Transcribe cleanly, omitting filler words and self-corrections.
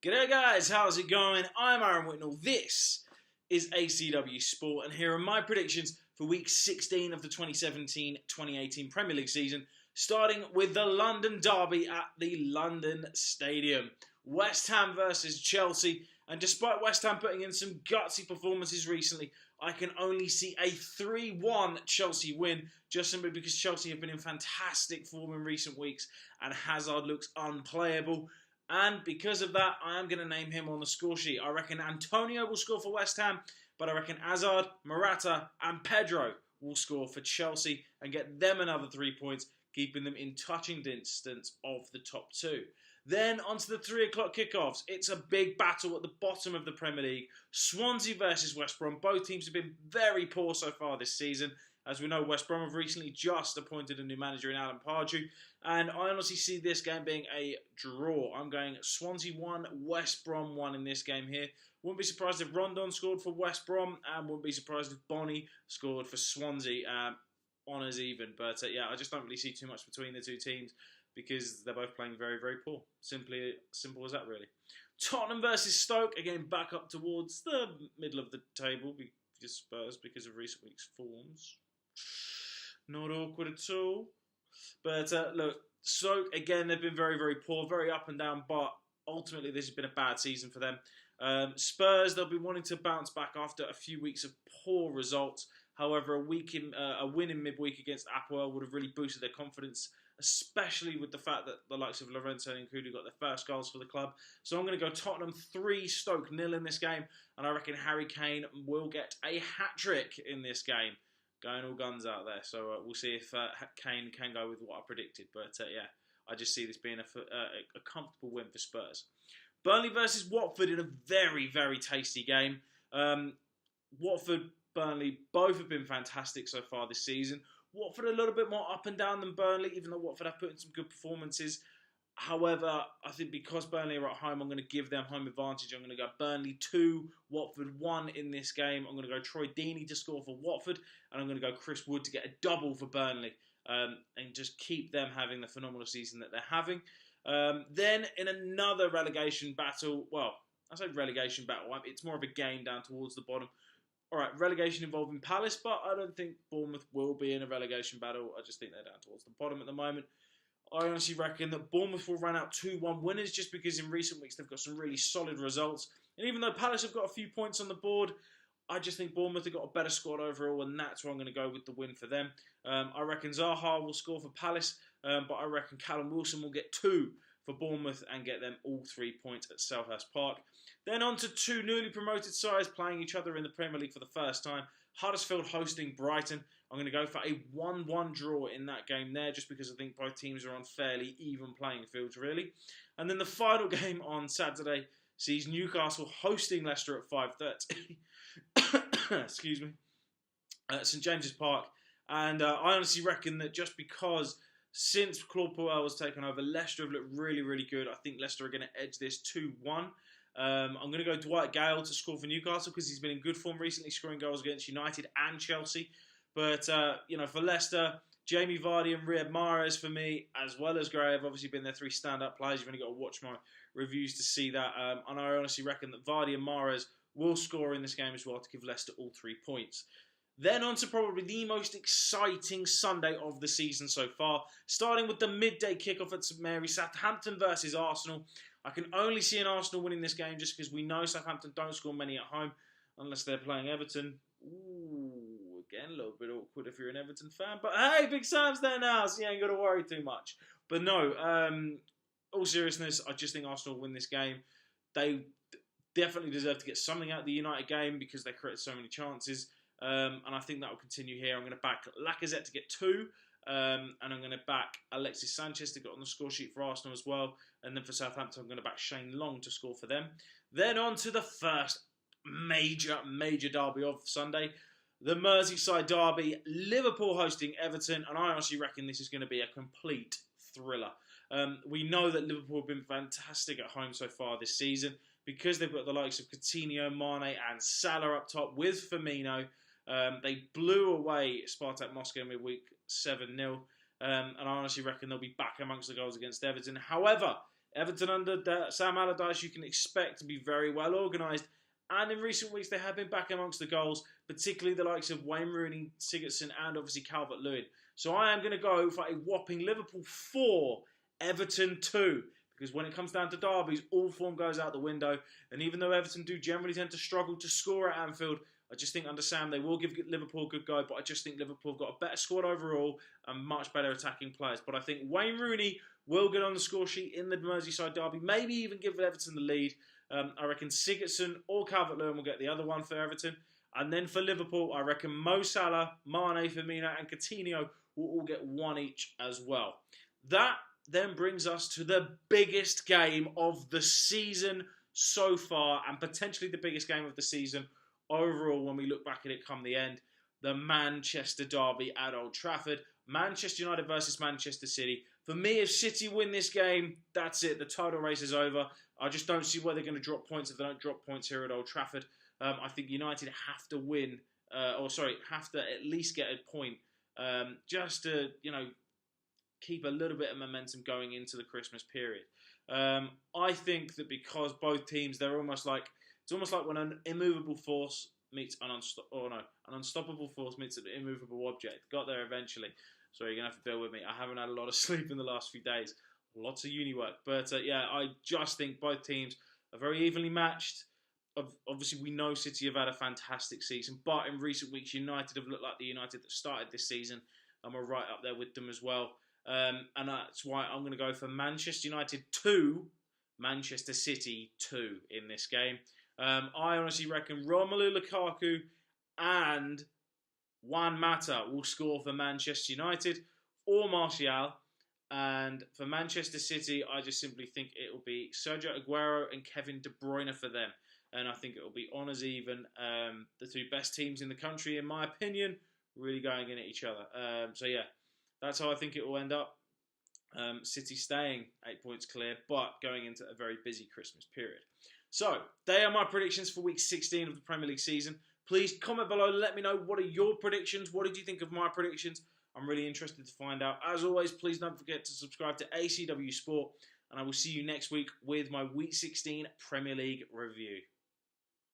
G'day guys, how's it going? I'm Aaron Whitnell, this is ACWSport, and here are my predictions for week 16 of the 2017-2018 Premier League season, starting with the London derby at the London Stadium. West Ham versus Chelsea, and despite West Ham putting in some gutsy performances recently, I can only see a 3-1 Chelsea win, just simply because Chelsea have been in fantastic form in recent weeks, and Hazard looks unplayable. And because of that, I am going to name him on the score sheet. I reckon Antonio will score for West Ham, but I reckon Hazard, Morata and Pedro will score for Chelsea and get them another 3 points, keeping them in touching distance of the top two. Then onto the 3 o'clock kickoffs. It's a big battle at the bottom of the Premier League. Swansea versus West Brom. Both teams have been very poor so far this season. As we know, West Brom have recently just appointed a new manager in Alan Pardew, and I honestly see this game being a draw. I'm going Swansea 1, West Brom 1 in this game here. Wouldn't be surprised if Rondon scored for West Brom, and wouldn't be surprised if Bonnie scored for Swansea. Honours even, but yeah, I just don't really see too much between the two teams because they're both playing very, very poor. Simple as that, really. Tottenham versus Stoke, again back up towards the middle of the table because Spurs, because of recent weeks' forms. Not awkward at all. But look, Stoke, again, they've been very, very poor, very up and down, but ultimately this has been a bad season for them. Spurs, they'll be wanting to bounce back after a few weeks of poor results. However, a win in midweek against Apoel would have really boosted their confidence, especially with the fact that the likes of Lorenzo and Nkudu got their first goals for the club. So I'm going to go Tottenham 3, Stoke 0 in this game, and I reckon Harry Kane will get a hat-trick in this game. Going all guns out there, so we'll see if Kane can go with what I predicted. But yeah, I just see this being a comfortable win for Spurs. Burnley versus Watford in a very, very tasty game. Watford, Burnley, both have been fantastic so far this season. Watford a little bit more up and down than Burnley, even though Watford have put in some good performances. However, I think because Burnley are at home, I'm going to give them home advantage. I'm going to go Burnley 2, Watford 1 in this game. I'm going to go Troy Deeney to score for Watford, and I'm going to go Chris Wood to get a double for Burnley, and just keep them having the phenomenal season that they're having. Then in another relegation battle, well, I say relegation battle, it's more of a game down towards the bottom. All right, relegation involving Palace, but I don't think Bournemouth will be in a relegation battle. I just think they're down towards the bottom at the moment. I honestly reckon that Bournemouth will run out 2-1 winners just because in recent weeks they've got some really solid results. And even though Palace have got a few points on the board, I just think Bournemouth have got a better squad overall, and that's where I'm going to go with the win for them. I reckon Zaha will score for Palace, but I reckon Callum Wilson will get 2 for Bournemouth and get them all 3 points at Selhurst Park. Then on to 2 newly promoted sides playing each other in the Premier League for the first time. Huddersfield hosting Brighton. I'm going to go for a 1-1 draw in that game there, just because I think both teams are on fairly even playing fields, really. And then the final game on Saturday sees Newcastle hosting Leicester at 5:30. Excuse me. At St James's Park. And I honestly reckon that just because since Claude Puel was taken over, Leicester have looked really, really good. I think Leicester are going to edge this 2-1. I'm going to go Dwight Gale to score for Newcastle because he's been in good form recently, scoring goals against United and Chelsea. But, for Leicester, Jamie Vardy and Riyad Mahrez for me, as well as Gray, have obviously been their 3 stand-up players. You've only got to watch my reviews to see that. And I honestly reckon that Vardy and Mahrez will score in this game as well to give Leicester all 3 points. Then on to probably the most exciting Sunday of the season so far, starting with the midday kickoff at St Mary's, Southampton versus Arsenal. I can only see an Arsenal winning this game just because we know Southampton don't score many at home unless they're playing Everton. Ooh, again, a little bit awkward if you're an Everton fan. But hey, Big Sam's there now, so you ain't got to worry too much. But no, all seriousness, I just think Arsenal will win this game. They definitely deserve to get something out of the United game because they created so many chances. And I think that will continue here. I'm going to back Lacazette to get 2. And I'm going to back Alexis Sanchez to get on the score sheet for Arsenal as well. And then for Southampton, I'm going to back Shane Long to score for them. Then on to the first major derby of Sunday. The Merseyside derby. Liverpool hosting Everton. And I honestly reckon this is going to be a complete thriller. We know that Liverpool have been fantastic at home so far this season because they've got the likes of Coutinho, Mane and Salah up top with Firmino. They blew away Spartak Moscow midweek 7-0. And I honestly reckon they'll be back amongst the goals against Everton. However, Everton under Sam Allardyce, you can expect to be very well organised. And in recent weeks, they have been back amongst the goals, particularly the likes of Wayne Rooney, Sigurdsson, and obviously Calvert-Lewin. So I am going to go for a whopping Liverpool 4, Everton 2. Because when it comes down to derbies, all form goes out the window. And even though Everton do generally tend to struggle to score at Anfield, I just think under Sam they will give Liverpool a good go. But I just think Liverpool have got a better squad overall and much better attacking players. But I think Wayne Rooney will get on the score sheet in the Merseyside derby. Maybe even give Everton the lead. I reckon Sigurdsson or Calvert-Lewin will get the other one for Everton. And then for Liverpool, I reckon Mo Salah, Mane, Firmino and Coutinho will all get one each as well. That then brings us to the biggest game of the season so far, and potentially the biggest game of the season overall when we look back at it come the end. The Manchester derby at Old Trafford. Manchester United versus Manchester City. For me, if City win this game, that's it. The title race is over. I just don't see where they're going to drop points if they don't drop points here at Old Trafford. I think United have to win, have to at least get a point just to, keep a little bit of momentum going into the Christmas period. I think that because both teams, it's almost like when an immovable force meets an unstoppable force meets an immovable object. Got there eventually. So you're going to have to bear with me. I haven't had a lot of sleep in the last few days. Lots of uni work. But I just think both teams are very evenly matched. Obviously, we know City have had a fantastic season. But in recent weeks, United have looked like the United that started this season. And we're right up there with them as well. And that's why I'm going to go for Manchester United 2, Manchester City 2 in this game. I honestly reckon Romelu Lukaku and Juan Mata will score for Manchester United or Martial. And for Manchester City, I just simply think it will be Sergio Aguero and Kevin De Bruyne for them. And I think it will be honours even. The two best teams in the country, in my opinion, really going in at each other. That's how I think it will end up. City staying 8 points clear, but going into a very busy Christmas period. So, they are my predictions for week 16 of the Premier League season. Please comment below, let me know what are your predictions. What did you think of my predictions? I'm really interested to find out. As always, please don't forget to subscribe to ACWSport, and I will see you next week with my week 16 Premier League review.